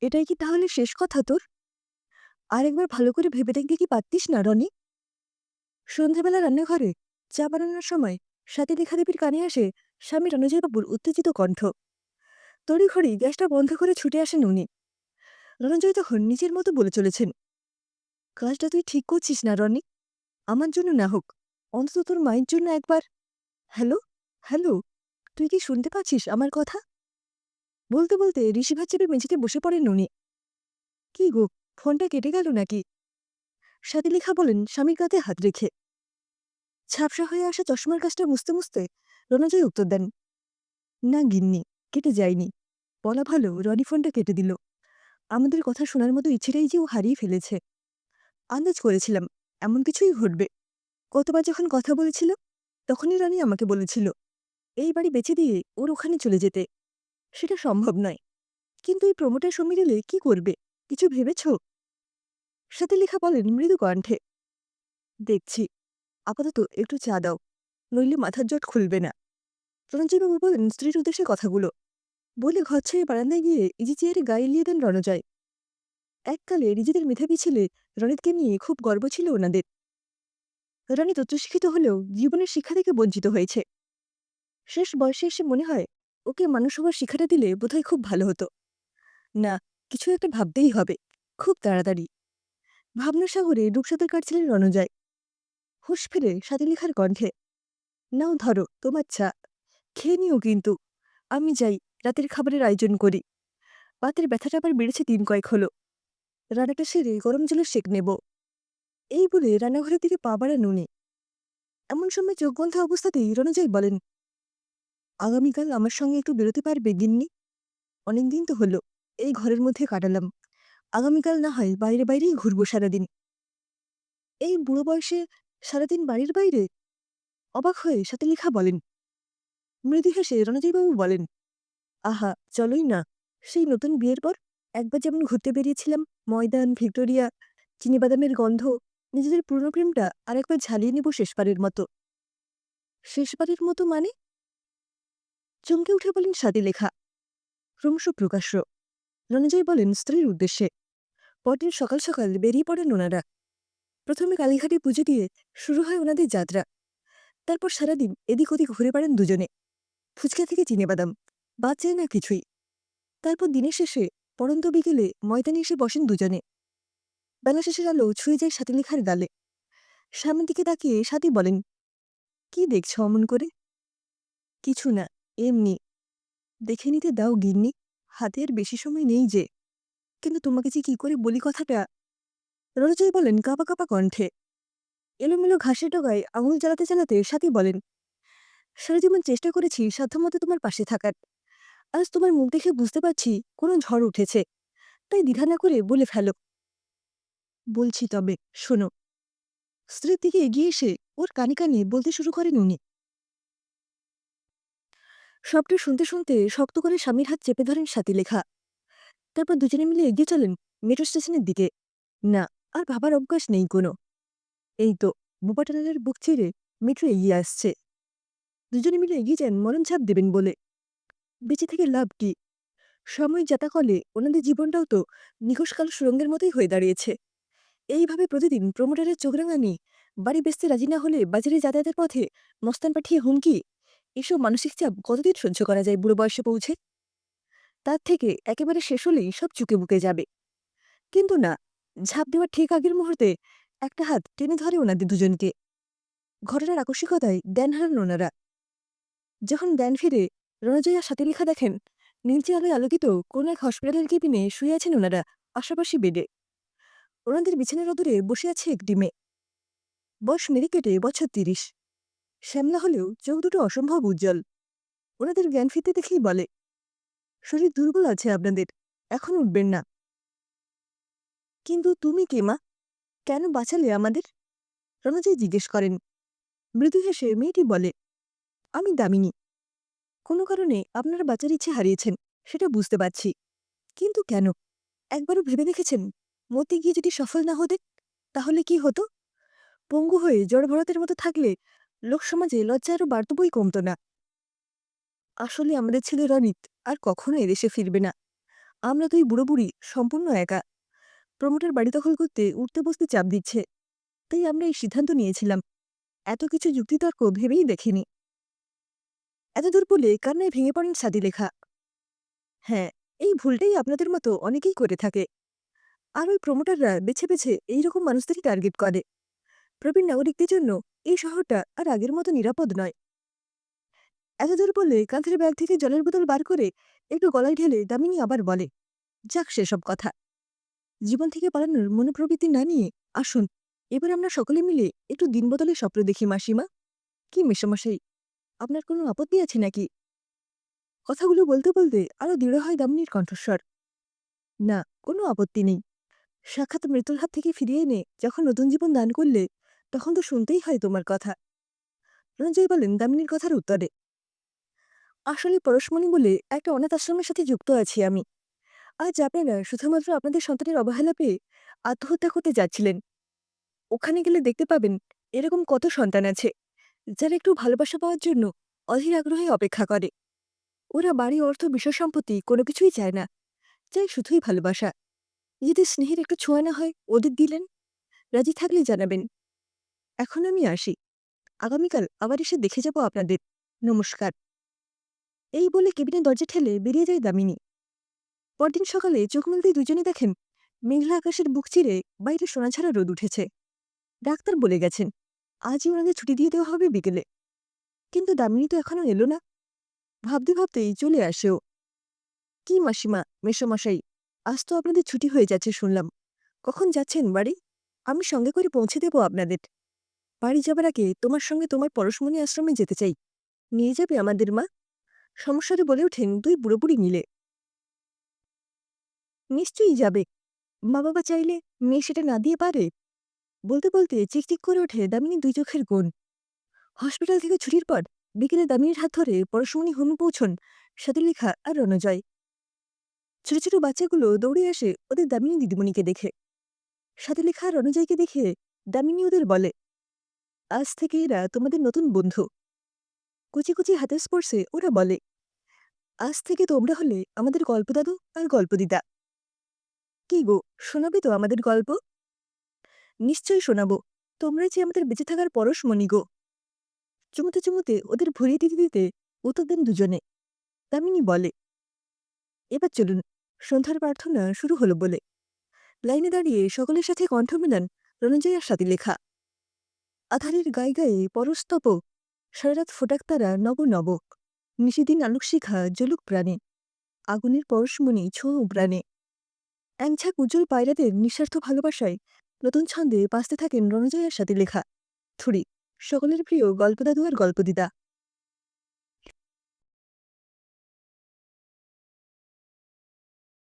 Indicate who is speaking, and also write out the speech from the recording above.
Speaker 1: এটাই কি তাহলে শেষ কথা তোর? আরেকবার ভালো করে ভেবে দেখতে কি পারতিস না রনি? সন্ধ্যাবেলা রান্নাঘরে চা বানানোর সময় সাথী রেখা দেবীর কানে আসে স্বামী রণজয়বাবুর উত্তেজিত কণ্ঠ। তড়িঘড়ি গ্যাসটা বন্ধ করে ছুটে আসেন উনি। রণজয় তখন নিজের মতো বলে চলেছেন, কাজটা তুই ঠিক করছিস না রনি। আমার জন্য না হোক, অন্তত তোর মায়ের জন্য একবার। হ্যালো, হ্যালো, তুই কি শুনতে পাচ্ছিস আমার কথা? বলতে বলতে ঋষিভাত চেপে মেঝেতে বসে পড়েন উনি। কি গো, ফোনটা কেটে গেল নাকি? সাথীলেখা বলেন স্বামীর কাঁধে হাত রেখে। ঝাপসা হয়ে আসা চশমার কাজটা মুছতে মুছতে রণজয় উত্তর দেন, না গিন্নি, কেটে যায়নি। বলা ভালো রনি ফোনটা কেটে দিল। আমাদের কথা শোনার মতো ইচ্ছেটাই যে ও হারিয়ে ফেলেছে। আন্দাজ করেছিলাম এমন কিছুই ঘটবে। কতবার যখন কথা বলেছিল তখনই রনি আমাকে বলেছিল এই বাড়ি বেচে দিয়ে ওর ওখানে চলে যেতে। সেটা সম্ভব নয়। কিন্তু এই প্রমোটার সমী দিলে কি করবে? কিছু ভেবেছ? সাথে লেখা বলেন মৃদু কণ্ঠে, দেখছি। আপাতত একটু চা দাও, নইলে মাথার জট খুলবে না। রঞ্জয়বাবু বলেন স্ত্রীর উদ্দেশ্যে কথাগুলো। বলে ঘর ছেড়ে বারান্দায় গিয়ে ইজি চেয়ারে গায়ে এলিয়ে দেন রণজয়। এককালে নিজেদের মেধাবী ছেলে রনিতকে নিয়ে খুব গর্ব ছিল ওনাদের। রনিত উচ্চশিক্ষিত হলেও জীবনের শিক্ষা থেকে বঞ্চিত হয়েছে। শেষ বয়সে এসে মনে হয় ওকে মানুষ হওয়ার শিক্ষাটা দিলে বোধহয় খুব ভালো হতো। না, কিছু একটা ভাবতেই হবে, খুব তাড়াতাড়ি। ভাবনা সাগরে ডুবসাঁতার কাটছিলেন রণজয়। হুঁশ ফিরে সাথীলেখার কণ্ঠে, নাও ধরো তোমার চা, খেয়ে নিও কিন্তু। আমি যাই, রাতের খাবারের আয়োজন করি। পাতের ব্যথাটা আবার বেড়েছে দিন কয়েক হলো। রান্নাটা সেরে গরম জলের সেঁক নেব। এই বলে রান্নাঘরের দিকে পা বাড়ান উনি। এমন সময় চোখ বন্ধ অবস্থাতেই রণজয় বলেন, আগামীকাল আমার সঙ্গে একটু বেরোতে পারবে গিন্নি? অনেকদিন তো হলো এই ঘরের মধ্যে কাটালাম। আগামীকাল না হয় বাইরে বাইরেই ঘুরবো সারাদিন। এই বুড়ো বয়সে সারাদিন বাড়ির বাইরে? অবাক হয়ে সাথীলেখা বলেন। মৃদু হেসে রণজয়বাবু বলেন, আহা চলোই না। সেই নতুন বিয়ের পর একবার যেমন ঘুরতে বেরিয়েছিলাম, ময়দান, ভিক্টোরিয়া, চিনিবাদামের গন্ধ, নিজেদের পুরনো প্রেমটা আরেকবার ঝালিয়ে নেব শেষবারের মতো। শেষবারের মতো মানে? চমকে উঠে বলেন সাথীলেখা। ক্রমশ প্রকাশ্য। রণজয় বলেন স্ত্রীর উদ্দেশ্যে। পরদিন সকাল সকাল বেরিয়ে পড়েন ওনারা। প্রথমে কালীঘাটে পুজো দিয়ে শুরু হয় ওনাদের যাত্রা। তারপর সারাদিন এদিক ওদিক ঘুরে বেড়ান দুজনে। ফুচকা থেকে চিনেবাদাম, বাদ যায় না কিছুই। তারপর দিনের শেষে পড়ন্ত বিকেলে ময়দানে এসে বসেন দুজনে। বেলা শেষের আলো ছুঁয়ে যায় সাথীলেখার গালে। সামনের দিকে তাকিয়ে সাথী বলেন, কি দেখছ অমন করে? কিছু না, এমনি। দেখে নিতে দাও গিন্নি, হাতে আর বেশি সময় নেই যে। কিন্তু তোমাকে যে কি করে বলি কথাটা। রণজয় বলেন কাঁপা কাঁপা কণ্ঠে। এলোমেলো ঘাসের ডগায় আঙুল জ্বালাতে জ্বালাতে সাথী বলেন, সারা জীবন চেষ্টা করেছি সাধ্যমতো তোমার পাশে থাকার। আজ তোমার মুখ দেখে বুঝতে পারছি কোনো ঝড় উঠেছে। তাই দ্বিধা না করে বলে ফেলো। বলছি তবে, শোনো। স্ত্রীর দিকে এগিয়ে এসে ওর কানে কানে বলতে শুরু করেন উনি। সবটা শুনতে শুনতে শক্ত করে স্বামীর হাত চেপে ধরেন সাথীলেখা। তারপর দুজনে মিলে এগিয়ে চলেন মেট্রো স্টেশনের দিকে। না, আর ভাবার অবকাশ নেই কোনো। এই তো বুবা টানেলের বুক চিরে মেট্রো এগিয়ে আসছে। দুজনে মিলে এগিয়ে যান মরণ ঝাঁপ দেবেন বলে। বেঁচে থেকে লাভ কি? সময় যাতাকলে ওনাদের জীবনটাও তো নিখোঁজকাল সুরঙ্গের মতোই হয়ে দাঁড়িয়েছে। এইভাবে প্রতিদিন প্রমোটারের চোখ রাঙানি, বাড়ি বেচতে রাজি না হলে বাজারে যাতায়াতের পথে মস্তান পাঠিয়ে হুমকি, এসব মানসিক চাপ কতদিন সহ্য করা যায় বুড়ো বয়সে পৌঁছে? তার থেকে একেবারে শেষ হলেই সব চুকে বুকে যাবে। কিন্তু না, ঝাঁপ দেওয়ার ঠিক আগের মুহূর্তে একটা হাত টেনে ধরে ওনাদের দুজনকে। ঘটনার আকস্মিকতায় জ্ঞান হারান ওনারা। যখন জ্ঞান ফিরে রণজয় আর সাথীলেখা দেখেন নীলচে আলোয় আলোকিত কোন এক হসপিটালের কেবিনে শুয়ে আছেন ওনারা পাশাপাশি বেডে। ওনাদের বিছানার অদূরে বসে আছে একটি মেয়ে। বয়স মেরে কেটে বছর ৩০। শ্যামলা হলেও চোখ দুটো অসম্ভব উজ্জ্বল। ওনাদের জ্ঞান ফিরতে দেখেই বলে, শরীর দুর্বল আছে আপনাদের, এখন উঠবেন না। কিন্তু তুমি কে মা? কেন বাঁচালে আমাদের? রণজয় জিজ্ঞেস করেন। মৃদু হেসে মেয়েটি বলে, আমি দামিনী। কোনো কারণে আপনারা বাঁচার ইচ্ছে হারিয়েছেন, সেটা বুঝতে পারছি। কিন্তু কেন? একবারও ভেবে দেখেছেন মরতে গিয়ে যদি সফল না হতেন তাহলে কি হতো? পঙ্গু হয়ে জড়ভরতের মতো থাকলে লোকসমাজে লজ্জা আরও বাড়ত বই কমত না। আসলে আমাদের ছেলে রনিত আর কখনো এদেশে ফিরবে না। আমরা দুই বুড়ো বুড়ি সম্পূর্ণ একা। প্রমোটার বাড়ি দখল করতে উঠতে বসতে চাপ দিচ্ছে, তাই আমরা এই সিদ্ধান্ত নিয়েছিলাম। এত কিছু যুক্তিতর্ক ভেবেই দেখিনি। এতদূর বলে কান্নায় ভেঙে পড়েন সাদিলেখা। হ্যাঁ, এই ভুলটাই আপনাদের মতো অনেকেই করে থাকে। আর ওই প্রমোটাররা বেছে বেছে এইরকম মানুষদেরই টার্গেট করে। প্রবীণ নাগরিকদের জন্য এই শহরটা আর আগের মতো নিরাপদ নয়। এতদূর বলে কাঁধের ব্যাগ থেকে জলের বোতল বার করে একটু গলায় ঢেলে দামিনী আবার বলে, যাক সেসব কথা। জীবন থেকে পালানোর মনোপ্রবৃত্তি না নিয়ে আসুন, এবার আমরা সকলে মিলে একটু দিনবদলের স্বপ্ন দেখি মাসিমা। কি মেশামশাই, আপনার কোনো আপত্তি আছে নাকি? কথাগুলো বলতে বলতে আরো দৃঢ় হয় দামিনীর কণ্ঠস্বর। না, কোনো আপত্তি নেই। সাক্ষাৎ মৃত্যুর হাত থেকে ফিরিয়ে এনে যখন নতুন জীবন দান করলে, তখন তো শুনতেই হয় তোমার কথা। রঞ্জয় বলেন দামিনীর কথার উত্তরে, আসলে পরশমণি বলে একটা অনাথ আশ্রমের সাথে যুক্ত আছি আমি। আজ আপনারা শুধুমাত্র আপনাদের সন্তানের অবহেলা পেয়ে আত্মহত্যা করতে যাচ্ছিলেন। ওখানে গেলে দেখতে পাবেন এরকম কত সন্তান আছে যারা একটু ভালোবাসা পাওয়ার জন্য অধীর আগ্রহে অপেক্ষা করে। ওরা বাড়ি, অর্থ, বিষয় সম্পত্তি কোনো কিছুই চায় না, চাই শুধুই ভালোবাসা। যদি স্নেহের একটু ছোঁয়া না হয় ওদের দিলেন, রাজি থাকলে জানাবেন। এখন আমি আসি, আগামীকাল আবার এসে দেখে যাব আপনাদের। নমস্কার। এই বলে কেবিনের দরজা ঠেলে বেরিয়ে যায় দামিনী। পরদিন সকালে চোখ মেলতেই দুজনে দেখেন মেঘলা আকাশের বুক চিরে বাইরে সোনাঝাড়া রোদ উঠেছে। ডাক্তার বলে গেছেন আজই ওনাদের ছুটি দিয়ে দেওয়া হবে বিকেলে। কিন্তু দামিনী তো এখনো এলো না। ভাবতে ভাবতেই চলে আসেও। কি মাসিমা, মেসোমশাই, আজ তো আপনাদের ছুটি হয়ে যাচ্ছে শুনলাম। কখন যাচ্ছেন বাড়ি? আমি সঙ্গে করে পৌঁছে দেব আপনাদের। বাড়ি যাবার আগে তোমার সঙ্গে তোমার পরশমণি আশ্রমে যেতে চাই। নিয়ে যাবে আমাদের মা? সমস্যারে বলে ওঠেন দুই বুড়োবুড়ি মিলে। নিশ্চয়ই যাবে। মা বাবা চাইলে মেয়ে সেটা না দিয়ে পারে? বলতে বলতে চিকচিক করে ওঠে দামিনী দুই চোখের কোণ। হসপিটাল থেকে ছুটির পর বিকেলে দামিনীর হাত ধরে পরশমণি হোমে পৌঁছন সাদিলেখা আর রণজয়। ছোট ছোট বাচ্চাগুলো দৌড়ে আসে ওদের দামিনী দিদিমণিকে দেখে। সাদিলেখা আর রণজয়কে দেখে দামিনী ওদের বলে, আজ থেকে এরা তোমাদের নতুন বন্ধু। কুচি কুচি হাতের স্পর্শে ওরা বলে, আজ থেকে তোমরা হলে আমাদের গল্পদাদু আর গল্পদিদা। কি গো, শোনাবে তো আমাদের গল্প? নিশ্চয়ই শোনাবো। তোমরা যে আমাদের বেঁচে থাকার পরশমণি গো। চুমুতে চুমুতে ওদের ভরিয়ে দিতে দিতে উত্তর দেন দুজনে। দামিনী বলে, এবার চলুন, সন্ধ্যার প্রার্থনা শুরু হলো বলে। লাইনে দাঁড়িয়ে সকলের সাথে কণ্ঠ মেলান রণজয় আর সাথীলেখা। আধারের গায়ে গায়ে পরস্তপ, সারারাত ফোটাক তারা নব নব। নিশিদিন আলোকশিখা জ্বলুক প্রাণে, আগুনের পরশমণি ছোঁয় প্রাণে। একঝাঁক উজ্জ্বল পায়রাদের নিঃস্বার্থ ভালোবাসায় নতুন ছন্দে বাঁচতে থাকেন রণজয় আর সাথীলেখা। থুরি সকলের প্রিয় গল্পদাদু আর গল্পদিদা।